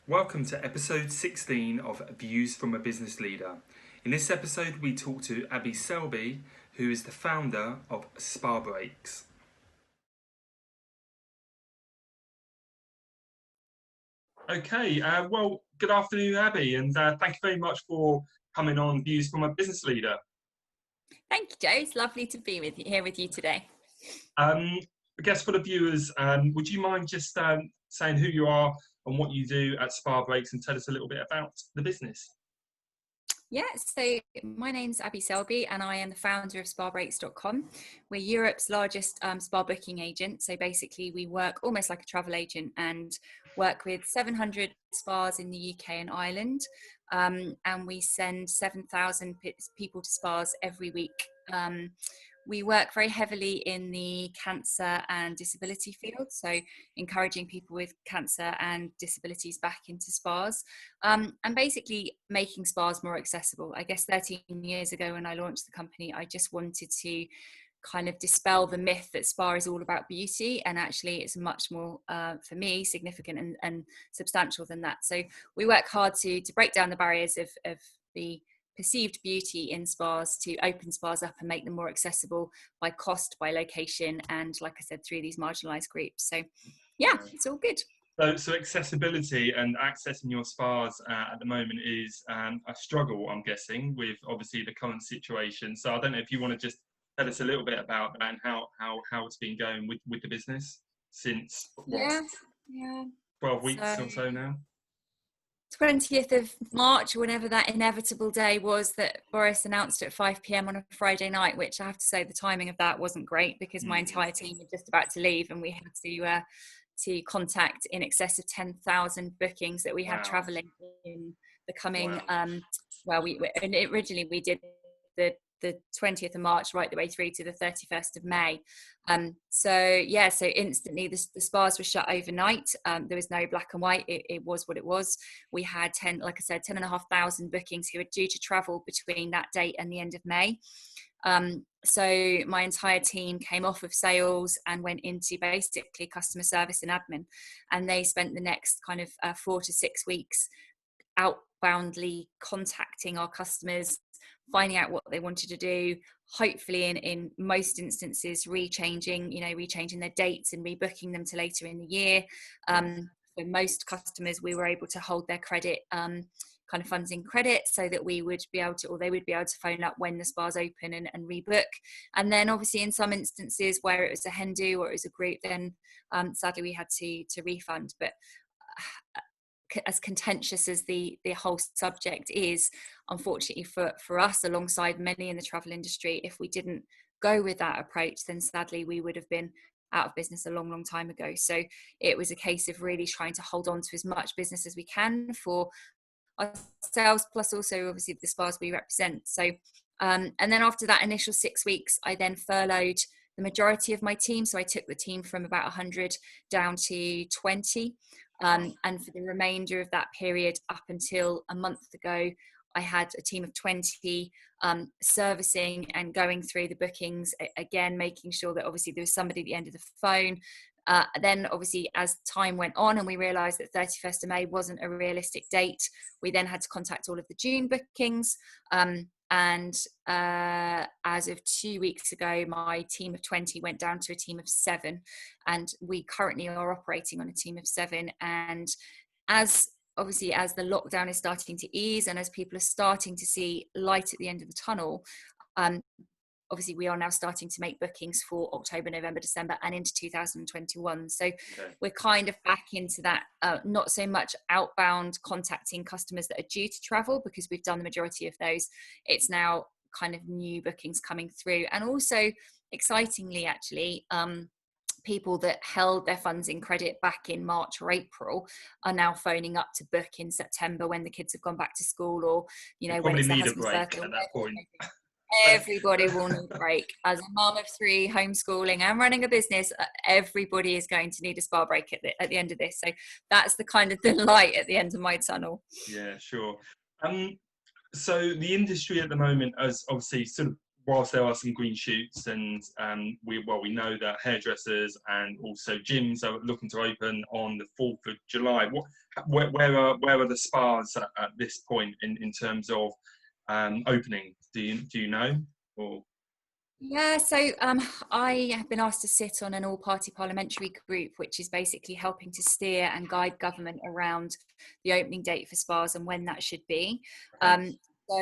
Welcome to episode 16 of Views from a Business Leader. In this episode, we talk to Abbie Selby, who is the founder of Spa Breaks. Okay, well, good afternoon, Abbie, and thank you very much for coming on Views from a Business Leader. Thank you, Joe. It's lovely to be here with you today. I guess for the viewers, would you mind just saying who you are and what you do at Spa Breaks and tell us a little bit about the business? Yeah, so my name's Abbie Selby and I am the founder of spabreaks.com. We're Europe's largest spa booking agent. So basically we work almost like a travel agent and work with 700 spas in the UK and Ireland. And we send 7,000 people to spas every week. We work very heavily in the cancer and disability field, so encouraging people with cancer and disabilities back into spas, and basically making spas more accessible. I guess 13 years ago when I launched the company, I just wanted to kind of dispel the myth that spa is all about beauty, and actually it's much more, for me, significant and substantial than that. So we work hard to break down the barriers of the perceived beauty in spas, to open spas up and make them more accessible by cost, by location, and like I said, through these marginalized groups. So yeah, it's all good. So accessibility and accessing your spas at the moment is a struggle, I'm guessing, with obviously the current situation. So I don't know if you want to just tell us a little bit about that and how it's been going with the business since Yeah, 12 weeks so or so now. 20th of March, whenever that inevitable day was that Boris announced at 5 p.m. on a Friday night, which I have to say the timing of that wasn't great because my entire team were just about to leave and we had to contact in excess of 10,000 bookings that we had traveling in the coming, originally we did the 20th of March right the way through to the 31st of May. So instantly the spas were shut overnight. There was no black and white. It was what it was. We had 10,500 bookings who were due to travel between that date and the end of May. So my entire team came off of sales and went into basically customer service and admin. And they spent the next kind of 4 to 6 weeks outboundly contacting our customers, finding out what they wanted to do, hopefully in most instances rechanging their dates and rebooking them to later in the year. For most customers, we were able to hold their credit, kind of funds in credit, so that we would be able to, or they would be able to phone up when the spas open and rebook. And then obviously in some instances where it was a hen do or it was a group, then sadly we had to refund. But as contentious as the whole subject is, unfortunately for us, alongside many in the travel industry, if we didn't go with that approach, then sadly we would have been out of business a long time ago. So it was a case of really trying to hold on to as much business as we can for ourselves, plus also obviously the spas we represent. So and then after that initial 6 weeks, I then furloughed the majority of my team. So I took the team from about 100 down to 20. And for the remainder of that period, up until a month ago, I had a team of 20 servicing and going through the bookings, again, making sure that obviously there was somebody at the end of the phone. Then obviously as time went on and we realised that 31st of May wasn't a realistic date, we then had to contact all of the June bookings. And as of 2 weeks ago, my team of 20 went down to a team of 7, and we currently are operating on a team of 7. And as the lockdown is starting to ease and as people are starting to see light at the end of the tunnel, obviously we are now starting to make bookings for October, November, December and into 2021. So we're kind of back into that, not so much outbound contacting customers that are due to travel, because we've done the majority of those. It's now kind of new bookings coming through. And also excitingly, actually, people that held their funds in credit back in March or April are now phoning up to book in September when the kids have gone back to school, or, when it's their husband's birthday. At that point. Everybody will need a break. As a mom of 3, homeschooling and running a business, everybody is going to need a spa break at the end of this. So that's the kind of the light at the end of my tunnel. Yeah, sure. So the industry at the moment is obviously sort of whilst there are some green shoots, and we know that hairdressers and also gyms are looking to open on the 4th of July. Where are the spas at this point in terms of opening? Do you know? Or Yeah, so I have been asked to sit on an all-party parliamentary group, which is basically helping to steer and guide government around the opening date for spas and when that should be. okay. So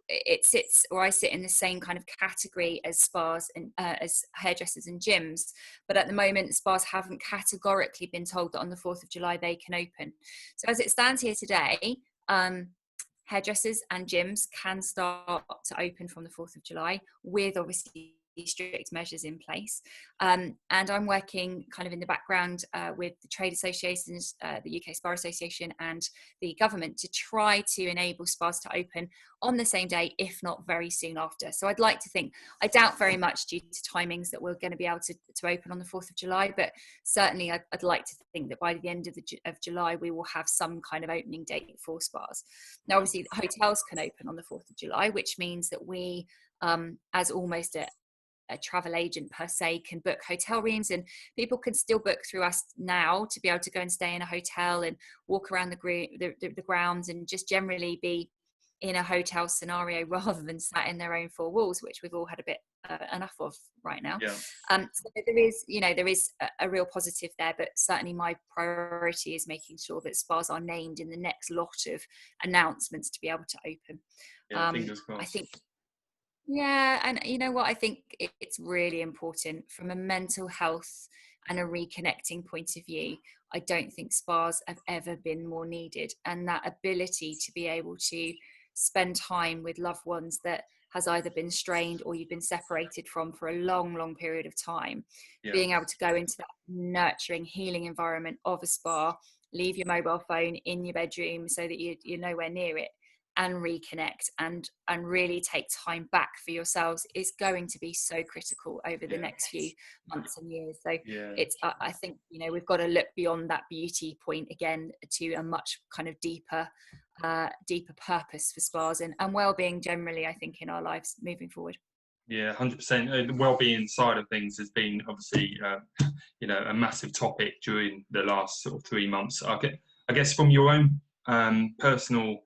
it sits, or I sit in the same kind of category as spas and as hairdressers and gyms. But at the moment, spas haven't categorically been told that on the 4th of July they can open. So as it stands here today, hairdressers and gyms can start to open from the 4th of July with obviously strict measures in place. And I'm working kind of in the background with the trade associations, the UK Spa Association and the government to try to enable spas to open on the same day, if not very soon after. So I'd like to think, I doubt very much due to timings that we're going to be able to open on the 4th of July, but certainly I'd like to think that by the end of July, we will have some kind of opening date for spas. Now, obviously, hotels can open on the 4th of July, which means that we, as almost a travel agent per se, can book hotel rooms, and people can still book through us now to be able to go and stay in a hotel and walk around the grounds and just generally be in a hotel scenario rather than sat in their own four walls, which we've all had a bit enough of right now. Yeah. So there is a real positive there, but certainly my priority is making sure that spas are named in the next lot of announcements to be able to open. Yeah, fingers crossed. I think, yeah, and you know what, I think it's really important from a mental health and a reconnecting point of view. I don't think spas have ever been more needed, and that ability to be able to spend time with loved ones that has either been strained or you've been separated from for a long period of time, Yeah. being able to go into that nurturing, healing environment of a spa, leave your mobile phone in your bedroom so that you're nowhere near it, and reconnect and really take time back for yourselves is going to be so critical over the next few months and years. So it's I think, you know, we've got to look beyond that beauty point again to a much kind of deeper purpose for spas and well-being generally, I think, in our lives moving forward. Yeah, 100%. The well-being side of things has been obviously, you know, a massive topic during the last sort of 3 months. I guess from your own personal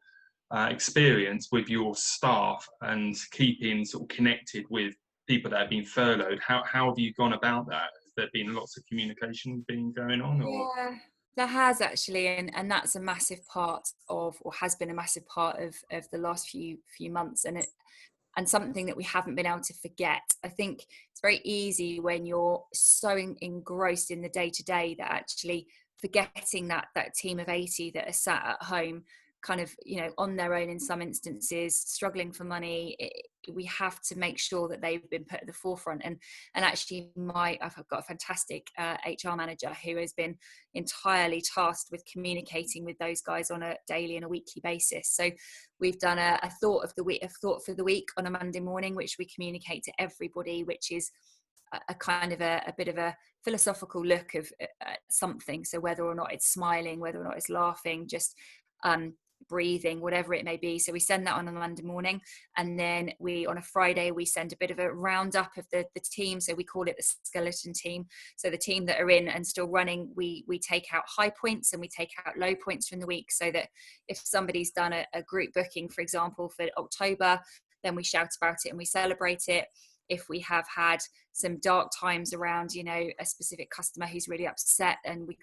experience with your staff and keeping sort of connected with people that have been furloughed, how have you gone about that? Has there been lots of communication been going on? Or Yeah, there has actually, and that's a massive part of, or has been a massive part of the last few months, and something that we haven't been able to forget. I think it's very easy when you're so engrossed in the day to day that actually forgetting that team of 80 that are sat at home kind of, you know, on their own in some instances, struggling for money. We have to make sure that they've been put at the forefront. And actually I've got a fantastic HR manager who has been entirely tasked with communicating with those guys on a daily and a weekly basis. So we've done a thought for the week on a Monday morning, which we communicate to everybody, which is a kind of a bit of a philosophical look of something. So whether or not it's smiling, whether or not it's laughing, just breathing, whatever it may be. So we send that on a Monday morning, and then on a Friday we send a bit of a roundup of the team. So we call it the skeleton team. So the team that are in and still running, we take out high points and we take out low points from the week, so that if somebody's done a group booking, for example, for October, then we shout about it and we celebrate it. If we have had some dark times around, you know, a specific customer who's really upset and we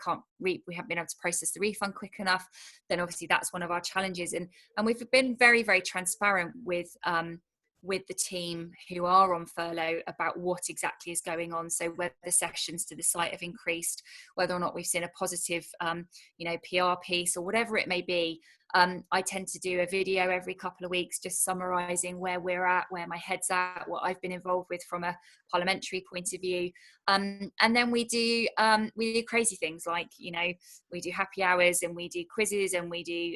haven't been able to process the refund quick enough, then obviously that's one of our challenges. And we've been very, very transparent with the team who are on furlough about what exactly is going on. So whether the sessions to the site have increased, whether or not we've seen a positive, you know, PR piece or whatever it may be. I tend to do a video every couple of weeks, just summarising where we're at, where my head's at, what I've been involved with from a parliamentary point of view. And then we do crazy things like, you know, we do happy hours and we do quizzes and we do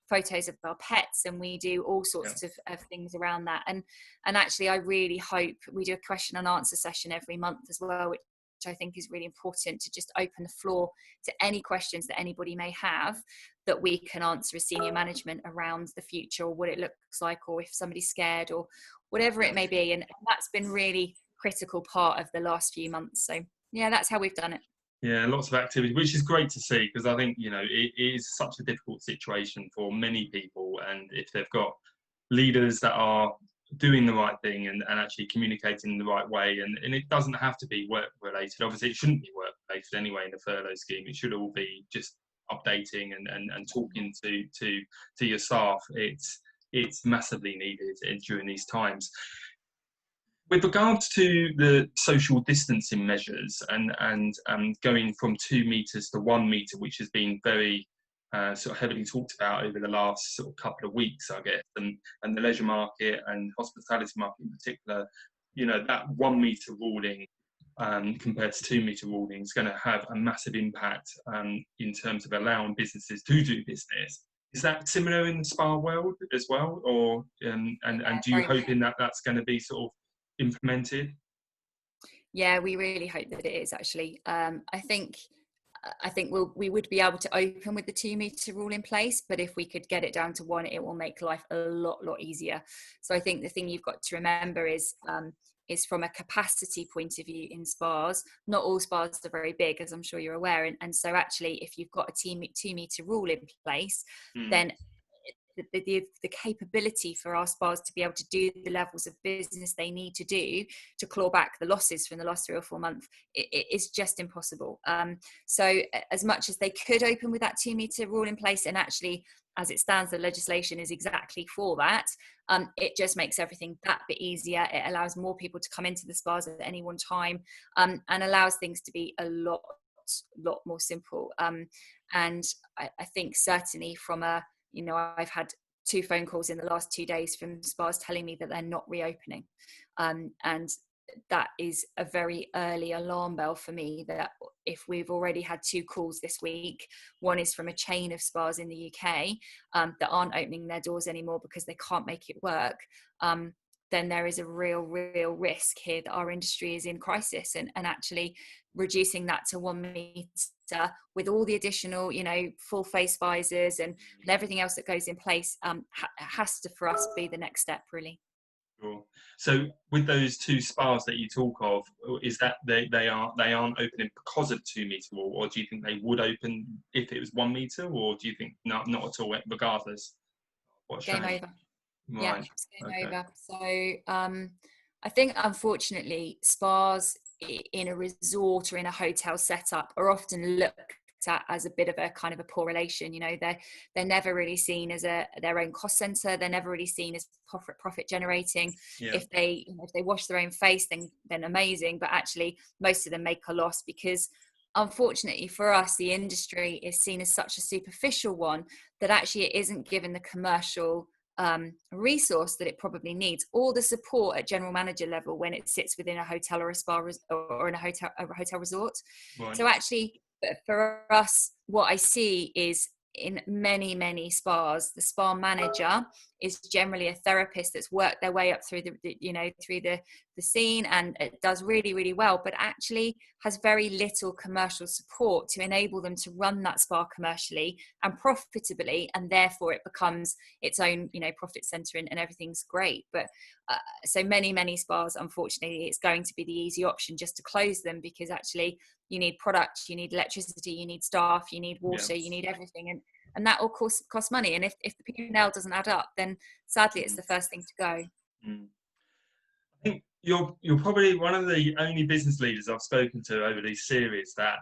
photos of our pets, and we do all sorts of things around that. And actually, I really hope we do a question and answer session every month as well, which I think is really important, to just open the floor to any questions that anybody may have that we can answer as senior management around the future, or what it looks like, or if somebody's scared, or whatever it may be. And that's been really critical part of the last few months. So yeah, that's how we've done it. Yeah, lots of activity, which is great to see, because I think, you know, it is such a difficult situation for many people. And if they've got leaders that are doing the right thing and actually communicating in the right way, and it doesn't have to be work related. Obviously, it shouldn't be work related anyway in the furlough scheme. It should all be just updating and talking to your staff. It's massively needed during these times. With regards to the social distancing measures and going from 2 meters to 1 meter, which has been very sort of heavily talked about over the last sort of couple of weeks, I guess, and the leisure market and hospitality market in particular, you know, that 1 meter ruling compared to 2 meter ruling is going to have a massive impact in terms of allowing businesses to do business. Is that similar in the spa world as well, or and do you hoping that that's going to be sort of implemented? Yeah, we really hope that it is actually. I think we would be able to open with the 2 meter rule in place, but if we could get it down to 1, it will make life a lot easier. So I think the thing you've got to remember is from a capacity point of view in spas, not all spas are very big, as I'm sure you're aware. And so actually, if you've got a 2 meter rule in place, then the capability for our spas to be able to do the levels of business they need to do to claw back the losses from the last 3 or 4 months, it is just impossible. So as much as they could open with that 2 meter rule in place, and actually as it stands the legislation is exactly for that, it just makes everything that bit easier. It allows more people to come into the spas at any one time, and allows things to be a lot more simple. And I think certainly from a, you know, I've had 2 phone calls in the last 2 days from spas telling me that they're not reopening. And that is a very early alarm bell for me, that if we've already had 2 calls this week, one is from a chain of spas in the UK that aren't opening their doors anymore because they can't make it work, then there is a real risk here that our industry is in crisis, and actually reducing that to 1 meter with all the additional, you know, full face visors and everything else that goes in place has to, for us, be the next step, really. Sure. So with those 2 spas that you talk of, is that they aren't opening because of 2 meter rule, or do you think they would open if it was 1 meter, or do you think not at all, regardless? What a Game shame. over. Yeah, Right. it's game Okay. over. So I think unfortunately spas in a resort or in a hotel setup are often looked at as a bit of a kind of a poor relation. You know, they're never really seen as their own cost center. They're never really seen as profit generating. Yeah. If they, you know, if they wash their own face, then amazing. But actually, most of them make a loss because, unfortunately for us, the industry is seen as such a superficial one that actually it isn't given the commercial resource that it probably needs, or the support at general manager level when it sits within a hotel or a spa or in a hotel resort. Right. So actually, for us, what I see is in many spas, the spa manager is generally a therapist that's worked their way up through the scene, and it does really well, but actually has very little commercial support to enable them to run that spa commercially and profitably, and therefore it becomes its own, you know, profit center, and everything's great. But so many spas, unfortunately, it's going to be the easy option just to close them, because actually you need product, you need electricity, you need staff, you need water, you need everything, and that all cost money. And if the P&L doesn't add up, then sadly it's the first thing to go. I think you're probably one of the only business leaders I've spoken to over these series that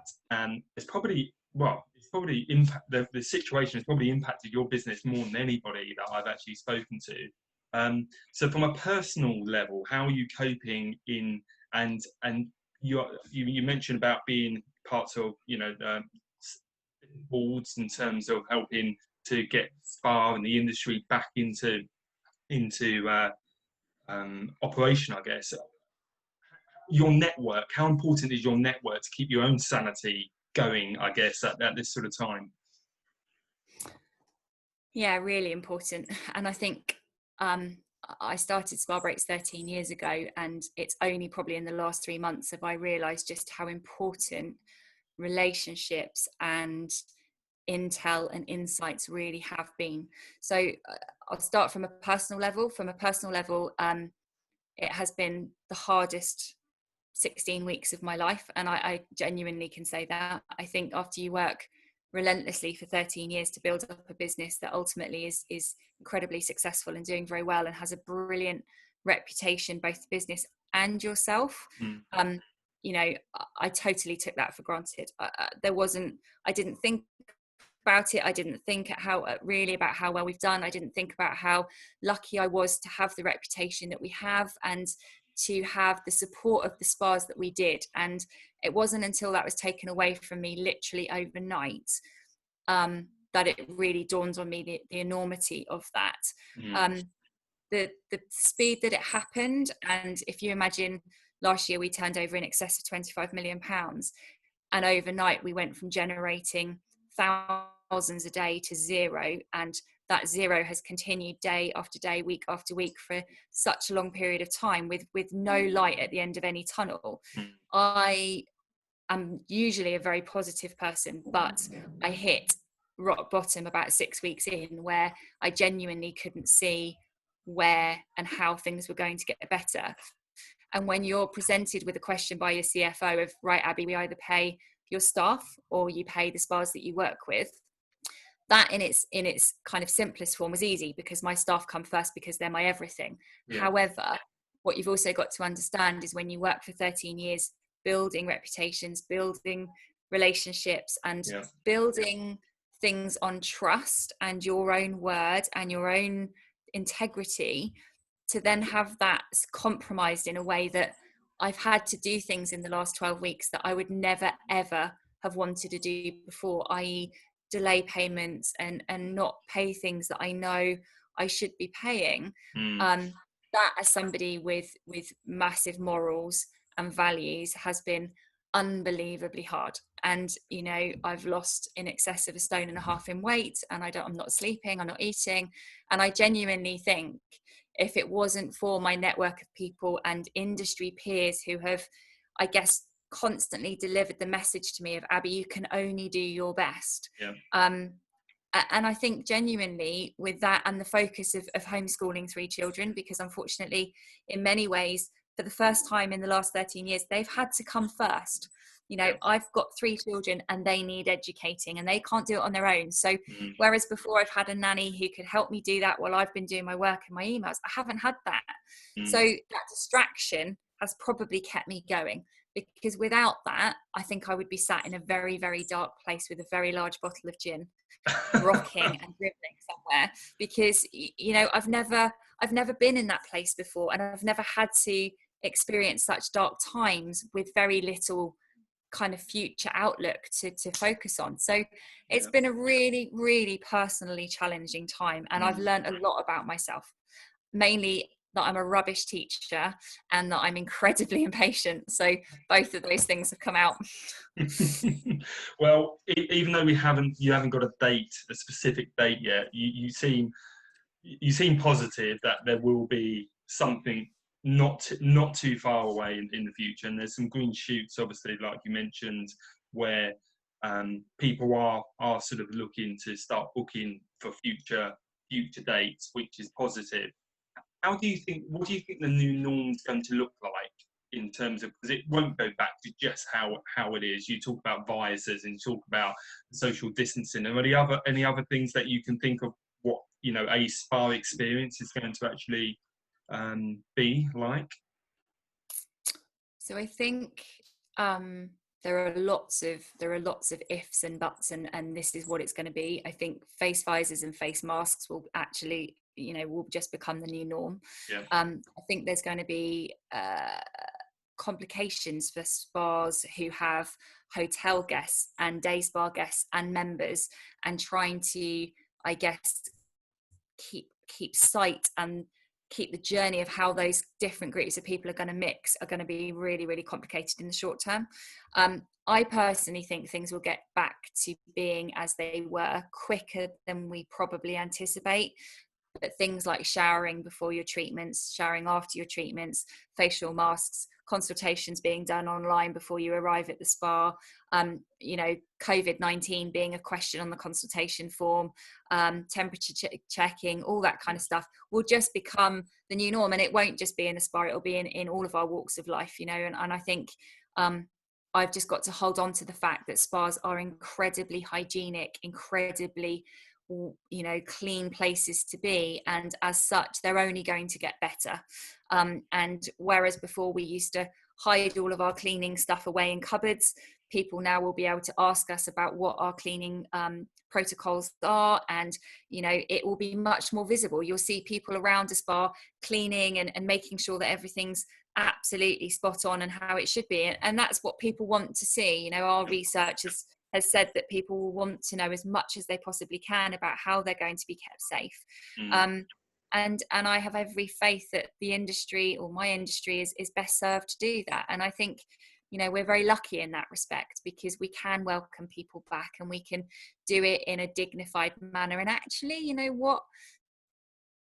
it's probably the situation has probably impacted your business more than anybody that I've actually spoken to. So from a personal level, how are you coping in and you mentioned about being parts of, you know, boards in terms of helping to get spa and the industry back into operation, I guess. Your network, how important is your network to keep your own sanity going, I guess, at this sort of time? Yeah, really important. And I think I started Spa Breaks 13 years ago, and it's only probably in the last 3 months have I realised just how important relationships and intel and insights really have been. So I'll start from a personal level. it has been the hardest 16 weeks of my life, and I genuinely can say that. I think after you work relentlessly for 13 years to build up a business that ultimately is incredibly successful and doing very well and has a brilliant reputation, both the business and yourself, you know, I totally took that for granted. I didn't think about it. I didn't think really about how well we've done. I didn't think about how lucky I was to have the reputation that we have and to have the support of the spas that we did. And it wasn't until that was taken away from me literally overnight that it really dawned on me the enormity of that. The speed that it happened, and if you imagine last year we turned over in excess of 25 million pounds, and overnight we went from generating thousands a day to zero, and that zero has continued day after day, week after week for such a long period of time with no light at the end of any tunnel. I am usually a very positive person, but I hit rock bottom about 6 weeks in, where I genuinely couldn't see where and how things were going to get better. And when you're presented with a question by your CFO of, right, Abbie, we either pay your staff or you pay the spas that you work with, that in its kind of simplest form was easy, because my staff come first because they're my everything. However, what you've also got to understand is when you work for 13 years building reputations, building relationships, and building things on trust and your own word and your own integrity, to then have that compromised in a way that I've had to do things in the last 12 weeks that I would never ever have wanted to do before, i.e. delay payments and not pay things that I know I should be paying. That, as somebody with massive morals and values, has been unbelievably hard. And you know, I've lost in excess of 1.5 stone in weight, and I'm not sleeping, I'm not eating, and I genuinely think if it wasn't for my network of people and industry peers who have, I guess, constantly delivered the message to me of, Abbie, you can only do your best. And I think genuinely with that and the focus of homeschooling 3 children, because unfortunately in many ways for the first time in the last 13 years they've had to come first. You know, I've got 3 children and they need educating and they can't do it on their own. So whereas before I've had a nanny who could help me do that while I've been doing my work and my emails, I haven't had that. So that distraction has probably kept me going, because without that, I think I would be sat in a very, very dark place with a very large bottle of gin, rocking and dribbling somewhere, because, you know, I've never been in that place before, and I've never had to experience such dark times with very little kind of future outlook to focus on. So it's been a really, really personally challenging time, and I've learned a lot about myself, mainly that I'm a rubbish teacher and that I'm incredibly impatient. So both of those things have come out. Well, even though you haven't got a specific date yet, you seem positive that there will be something not too far away in the future. And there's some green shoots, obviously, like you mentioned, where people are sort of looking to start booking for future dates, which is positive. What do you think the new norm's going to look like in terms of, because it won't go back to just how it is? You talk about visors and you talk about social distancing. Are there any other things that you can think of what, you know, a spa experience is going to actually be like? So I think there are lots of ifs and buts, and this is what it's going to be. I think face visors and face masks will actually, you know, will just become the new norm. I think there's going to be complications for spas who have hotel guests and day spa guests and members, and trying to, I guess, keep sight and keep the journey of how those different groups of people are going to mix are going to be really, really complicated in the short term. I personally think things will get back to being as they were quicker than we probably anticipate. But things like showering before your treatments, showering after your treatments, facial masks consultations being done online before you arrive at the spa, you know, COVID-19 being a question on the consultation form, temperature checking, all that kind of stuff will just become the new norm. And it won't just be in the spa, it'll be in all of our walks of life, you know. And I think I've just got to hold on to the fact that spas are incredibly hygienic, incredibly, you know, clean places to be, and as such they're only going to get better. And whereas before we used to hide all of our cleaning stuff away in cupboards, people now will be able to ask us about what our cleaning protocols are, and you know, it will be much more visible. You'll see people around a spa cleaning and making sure that everything's absolutely spot on and how it should be, and that's what people want to see. You know, our research has said that people will want to know as much as they possibly can about how they're going to be kept safe. And I have every faith that the industry, or my industry, is best served to do that. And I think, you know, we're very lucky in that respect, because we can welcome people back and we can do it in a dignified manner. And actually, you know what,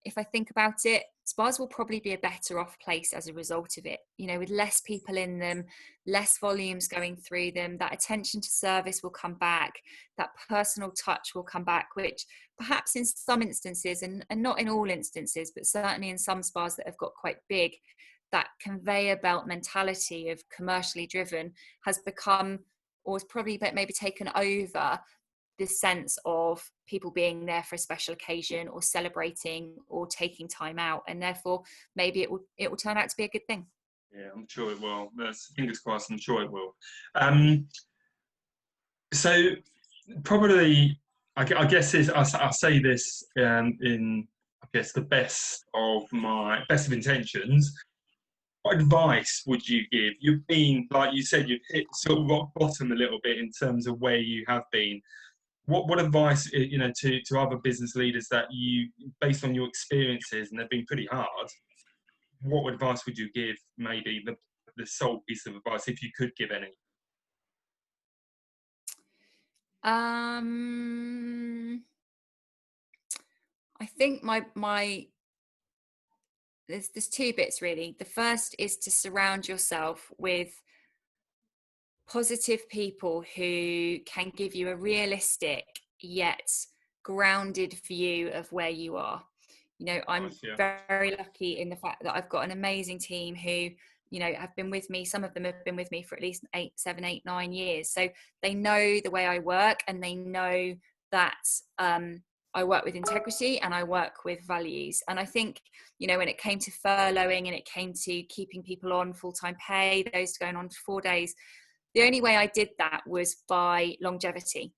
if I think about it, spas will probably be a better off place as a result of it, you know, with less people in them, less volumes going through them. That attention to service will come back, that personal touch will come back, which perhaps in some instances, and not in all instances, but certainly in some spas that have got quite big, that conveyor belt mentality of commercially driven has become, or has probably maybe taken over this sense of people being there for a special occasion or celebrating or taking time out, and therefore maybe it will turn out to be a good thing. Yeah, I'm sure it will. That's, fingers crossed, I'm sure it will. So probably, I guess I'll say this in, I guess, the best of intentions. What advice would you give? You've been, like you said, you've hit sort of rock bottom a little bit in terms of where you have been. What advice, you know, to other business leaders that you, based on your experiences, and they've been pretty hard, what advice would you give, maybe the sole piece of advice, if you could give any? I think there's two bits really. The first is to surround yourself with positive people who can give you a realistic yet grounded view of where you are. You know, I'm very lucky in the fact that I've got an amazing team who, you know, have been with me. Some of them have been with me for at least 7, 8, 9 years. So they know the way I work, and they know that I work with integrity and I work with values. And I think, you know, when it came to furloughing and it came to keeping people on full-time pay, those going on for 4 days, the only way I did that was by longevity.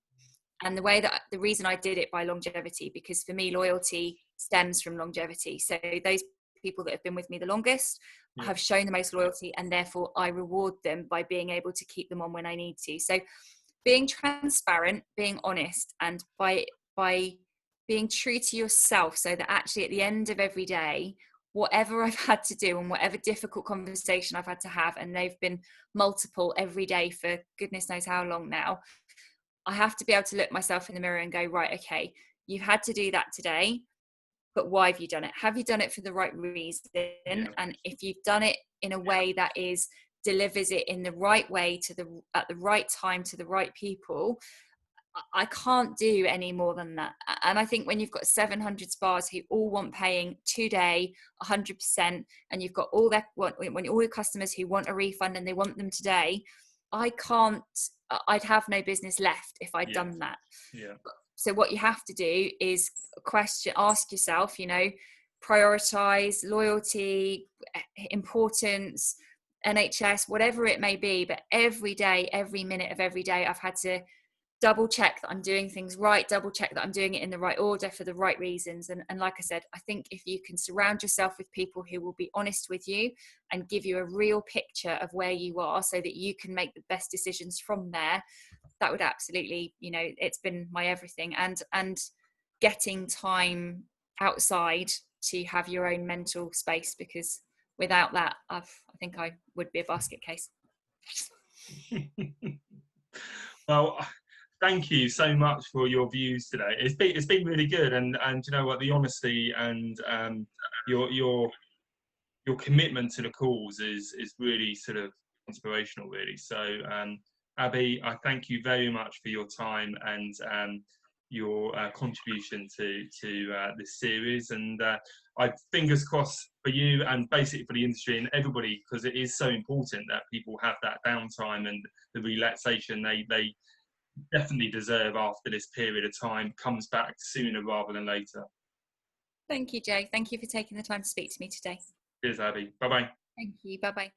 And the reason I did it by longevity, because for me, loyalty stems from longevity. So those people that have been with me the longest have shown the most loyalty, and therefore I reward them by being able to keep them on when I need to. So being transparent, being honest, and by being true to yourself, so that actually at the end of every day, whatever I've had to do and whatever difficult conversation I've had to have, and they've been multiple every day for goodness knows how long now, I have to be able to look myself in the mirror and go, right, okay, you've had to do that today, but why have you done it? Have you done it for the right reason? Yeah. And if you've done it in a way that delivers it in the right way at the right time to the right people, I can't do any more than that. And I think when you've got 700 spas who all want paying today 100%, and you've got all your customers who want a refund and they want them today, I'd have no business left if I'd done that. Yeah. So what you have to do is ask yourself, you know, prioritize loyalty, importance, NHS, whatever it may be. But every day, every minute of every day, I've had to double check that I'm doing things right, double check that I'm doing it in the right order for the right reasons. And like I said, I think if you can surround yourself with people who will be honest with you and give you a real picture of where you are so that you can make the best decisions from there, that would absolutely, you know, it's been my everything. And getting time outside to have your own mental space, because without that, I think I would be a basket case. Well, thank you so much for your views today. It's been really good, and you know what, the honesty and your your commitment to the cause is really sort of inspirational, really. So, Abbie, I thank you very much for your time and your contribution to this series. And I fingers crossed for you and basically for the industry and everybody, because it is so important that people have that downtime and the relaxation they definitely deserve after this period of time comes back sooner rather than later. Thank you, Jay. Thank you for taking the time to speak to me today. Cheers, Abbie. Bye bye. Thank you. Bye bye.